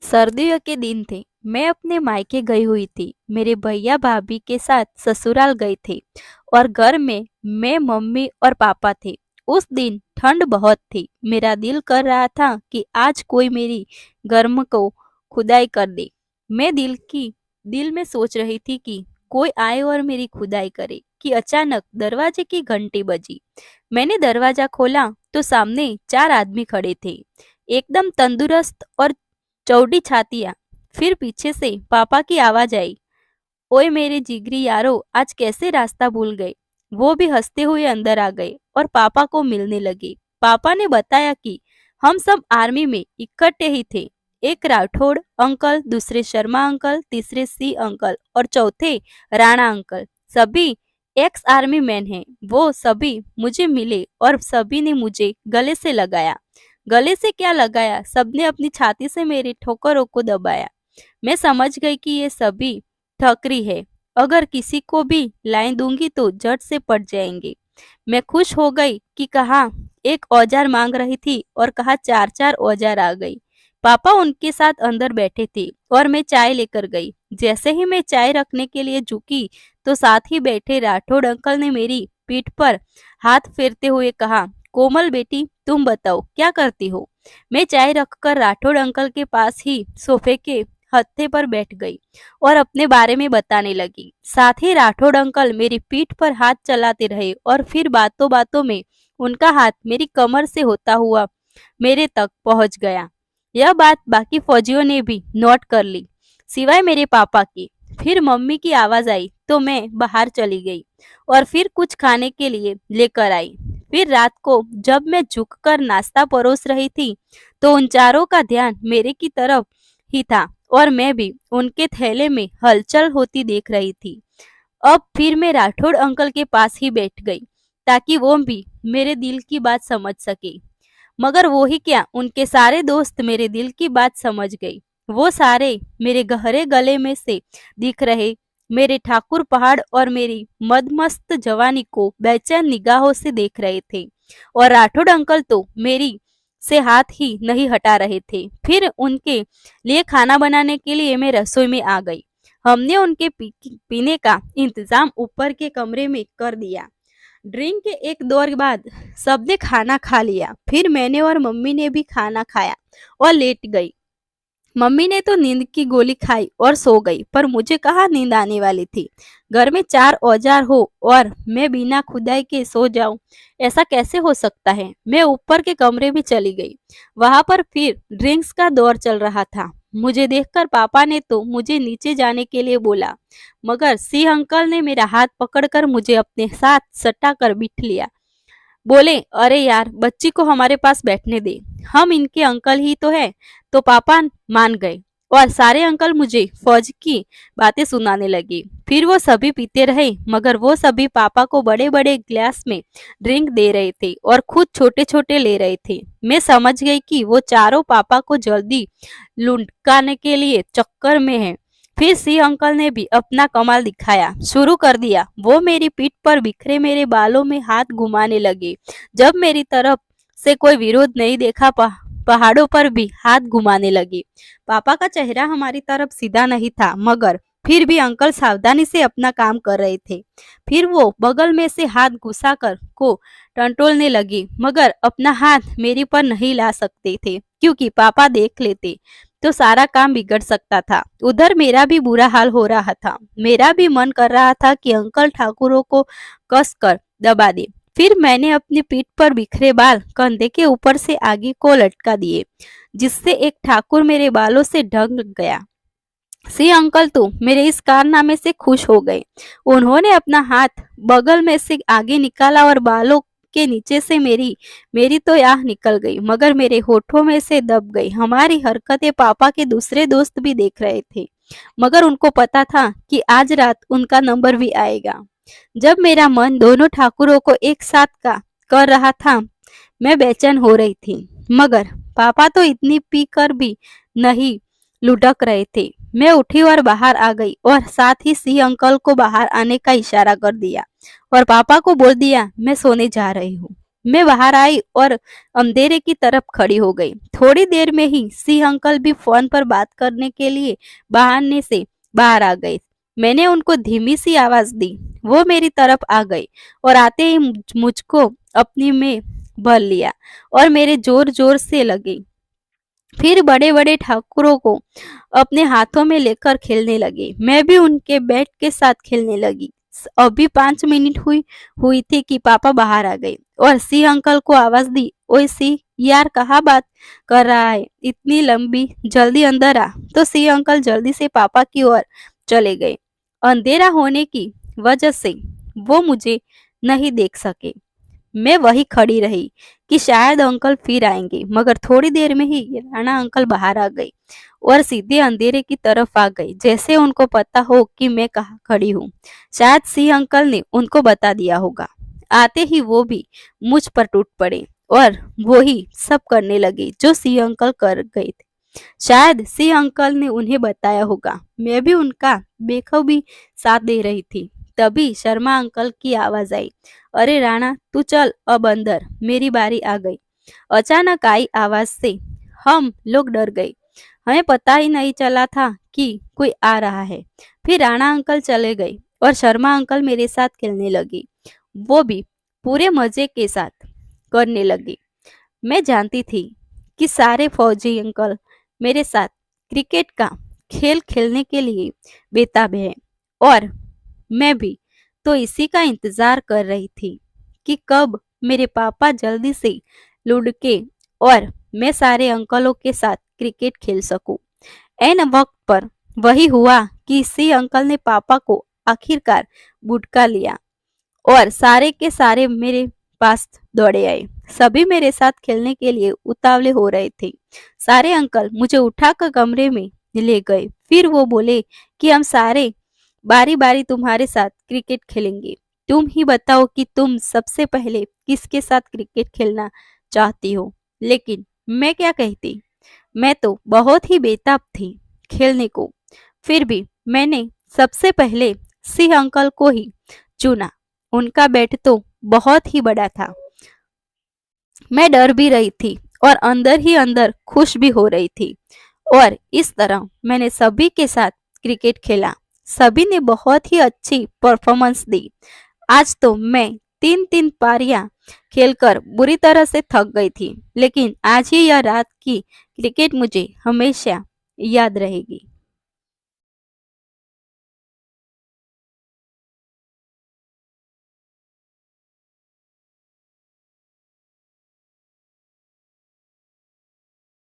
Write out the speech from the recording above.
सर्दियों के दिन थे। मैं अपने मायके गई हुई थी। मेरे भैया भाभी के साथ ससुराल गए थे और घर में मैं, मम्मी और पापा थे। उस दिन ठंड बहुत थी। मेरा दिल कर रहा था कि आज कोई मेरी गर्म को खुदाई कर दे। मैं दिल में सोच रही थी कि कोई आए और मेरी खुदाई करे कि अचानक दरवाजे की घंटी बजी। मैंने दरवाजा खोला तो सामने चार आदमी खड़े थे, एकदम तंदुरुस्त और चौड़ी छातियां। फिर पीछे से पापा की आवाज आई, ओए मेरे जिगरी यारो, आज कैसे रास्ता भूल गए। वो भी हंसते हुए अंदर आ गए और पापा को मिलने लगे। पापा ने बताया कि हम सब आर्मी में इकट्ठे ही थे। एक राठौड़ अंकल, दूसरे शर्मा अंकल, तीसरे सी अंकल और चौथे राणा अंकल, सभी एक्स आर्मी मैन हैं। वो सभी मुझे मिले और सभी ने मुझे गले से लगाया। गले से क्या लगाया, सबने अपनी छाती से मेरे ठोकरों को दबाया। मैं समझ गई कि ये सभी ठकरी है। अगर किसी को भी लाइन दूंगी तो जट से पट जाएंगे। मैं खुश हो गई कि कहा एक औजार मांग रही थी और कहा चार चार औजार आ गई। पापा उनके साथ अंदर बैठे थे और मैं चाय लेकर गई। जैसे ही मैं चाय रखने के लिए झुकी तो साथ ही बैठे राठौड़ अंकल ने मेरी पीठ पर हाथ फेरते हुए कहा, कोमल बेटी, तुम बताओ क्या करती हो। मैं चाय रखकर राठौड़ अंकल के पास ही सोफे के हत्थे पर बैठ गई और अपने बारे में बताने लगी। साथ ही राठौड़ अंकल मेरी पीठ पर हाथ चलाते रहे और फिर बातों बातों में उनका हाथ मेरी कमर से होता हुआ मेरे तक पहुंच गया। यह बात बाकी फौजियों ने भी नोट कर ली, सिवाय मेरे पापा की। फिर मम्मी की आवाज आई तो मैं बाहर चली गई और फिर कुछ खाने के लिए लेकर आई। फिर रात को जब मैं झुककर नाश्ता परोस रही थी तो उन चारों का ध्यान मेरे की तरफ ही था और मैं भी उनके थैले में हलचल होती देख रही थी। अब फिर मैं राठौड़ अंकल के पास ही बैठ गई ताकि वो भी मेरे दिल की बात समझ सके। मगर वो ही क्या, उनके सारे दोस्त मेरे दिल की बात समझ गई। वो सारे मेरे गहरे गले में से दिख रहे मेरे ठाकुर पहाड़ और मेरी मदमस्त जवानी को बेचैन निगाहों से देख रहे थे और राठौड़ अंकल तो मेरी से हाथ ही नहीं हटा रहे थे। फिर उनके लिए खाना बनाने के लिए मैं रसोई में आ गई। हमने उनके पीने का इंतजाम ऊपर के कमरे में कर दिया। ड्रिंक के एक दौर बाद सबने खाना खा लिया। फिर मैंने और मम्मी ने भी खाना खाया और लेट गई। मम्मी ने तो नींद की गोली खाई और सो गई, पर मुझे कहाँ नींद आने वाली थी। घर में चार औजार हो और मैं बिना खुदाई के सो जाऊं, ऐसा कैसे हो सकता है। मैं ऊपर के कमरे में चली गई। वहां पर फिर ड्रिंक्स का दौर चल रहा था। मुझे देखकर पापा ने तो मुझे नीचे जाने के लिए बोला, मगर सी अंकल ने मेरा हाथ पकड़कर मुझे अपने साथ सटा कर बिठ लिया। बोले, अरे यार, बच्ची को हमारे पास बैठने दे, हम इनके अंकल ही तो है। तो पापा मान गए और सारे अंकल मुझे फौज की बातें सुनाने लगे। फिर वो सभी पीते रहे, मगर वो सभी पापा को बड़े बड़े ग्लास में ड्रिंक दे रहे थे और खुद छोटे छोटे ले रहे थे। मैं समझ गई कि वो चारों पापा को जल्दी लुढ़काने के लिए चक्कर में है। फिर सी अंकल ने भी अपना कमाल दिखाया शुरू कर दिया। वो मेरी पीठ पर बिखरे मेरे बालों में हाथ घुमाने लगे। जब मेरी तरफ से कोई विरोध नहीं देखा, पहाड़ों पर भी हाथ घुमाने लगे। पापा का चेहरा हमारी तरफ सीधा नहीं था, मगर फिर भी अंकल सावधानी से अपना काम कर रहे थे। फिर वो बगल में से हाथ घुसाकर को टंटोलने लगे, मगर अपना हाथ मेरे पर नहीं ला सकते थे क्योंकि पापा देख लेते तो सारा काम बिगड़ सकता था। उधर मेरा भी बुरा हाल हो रहा था। मेरा भी मन कर रहा था कि अंकल ठाकुरों को कस कर दबा दे। फिर मैंने अपनी पीठ पर बिखरे बाल कंधे के ऊपर से आगे को लटका दिए, जिससे एक ठाकुर मेरे बालों से ढंग गया। सी अंकल तो मेरे इस कारनामे से खुश हो गए। उन्होंने अपना हाथ बगल में से आगे निकाला और बालों के नीचे से मेरी तो आह निकल गई, मगर मेरे होठों में से दब गई। हमारी हरकतें पापा के दूसरे दोस्त भी देख रहे थे, मगर उनको पता था कि आज रात उनका नंबर भी आएगा। जब मेरा मन दोनों ठाकुरों को एक साथ का कर रहा था, मैं बेचैन हो रही थी, मगर पापा तो इतनी पी कर भी नहीं लुढ़क रहे थे। मैं उठी और बाहर आ गई और साथ ही सी अंकल को बाहर आने का इशारा कर दिया और पापा को बोल दिया, मैं सोने जा रही हूँ। मैं बाहर आई और अंधेरे की तरफ खड़ी हो गई। थोड़ी देर में ही सिंह अंकल भी फोन पर बात करने के लिए बहाने से बाहर आ गए। मैंने उनको धीमी सी आवाज दी। वो मेरी तरफ आ गई और आते ही मुझको अपनी में भर लिया और मेरे जोर जोर से लगे। फिर बड़े बड़े ठाकुरों को अपने हाथों में लेकर खेलने लगे। मैं भी उनके बैट के साथ खेलने लगी। अभी 5 मिनट हुई थी कि पापा बाहर आ गए और सिंह अंकल को आवाज दी, ओए सिंह यार कहाँ बात कर रहा है, इतनी लंबी, जल्दी अंदर आ। तो सिंह अंकल जल्दी से पापा की ओर चले गए। अंधेरा होने की वजह से वो मुझे नहीं देख सके। मैं वही खड़ी रही कि शायद अंकल फिर आएंगे, मगर थोड़ी देर में ही राणा अंकल बाहर आ गए और सीधे अंधेरे की तरफ आ गए, जैसे उनको पता हो कि मैं कहाँ खड़ी हूँ। शायद सिंह अंकल ने उनको बता दिया होगा। आते ही वो भी मुझ पर टूट पड़े और वो ही सब करने लगे जो सिंह अंकल कर गए थे। शायद सिंह अंकल ने उन्हें बताया होगा। मैं भी उनका बेखूबी साथ दे रही थी। तभी शर्मा अंकल की आवाज आई, अरे राणा तू चल अब अंदर, मेरी बारी आ गई। अचानक आई आवाज से हम लोग डर गए। हमें पता ही नहीं चला था कि कोई आ रहा है। फिर राणा अंकल चले गए और शर्मा अंकल मेरे साथ खेलने लगे। वो भी पूरे मजे के साथ करने लगे। मैं जानती थी कि सारे फौजी अंकल मेरे साथ क्रिकेट का खेल खेलने के लिए बेताब हैं और मैं भी तो इसी का इंतजार कर रही थी कि कब मेरे पापा जल्दी से लुढ़के और मैं सारे अंकलों के साथ क्रिकेट खेल सकूं। ऐन वक्त पर वही हुआ कि इसी अंकल ने पापा को आखिरकार बुटका लिया और सारे के सारे मेरे पास दौड़े आए। सभी मेरे साथ खेलने के लिए उतावले हो रहे थे। सारे अंकल मुझे उठाकर कमरे में ले गए। फिर वो बोले कि हम सारे बारी बारी तुम्हारे साथ क्रिकेट खेलेंगे। तुम ही बताओ कि तुम सबसे पहले किसके साथ क्रिकेट खेलना चाहती हो। लेकिन मैं क्या कहती, मैं तो बहुत ही बेताब थी खेलने को। फिर भी मैंने सबसे पहले सिंह अंकल को ही चुना। उनका बैट तो बहुत ही बड़ा था। मैं डर भी रही थी और अंदर ही अंदर खुश भी हो रही थी। और इस तरह मैंने सभी के साथ क्रिकेट खेला। सभी ने बहुत ही अच्छी परफॉर्मेंस दी। आज तो मैं 3-3 पारियां खेलकर बुरी तरह से थक गई थी, लेकिन आज ही यह रात की क्रिकेट मुझे हमेशा याद रहेगी।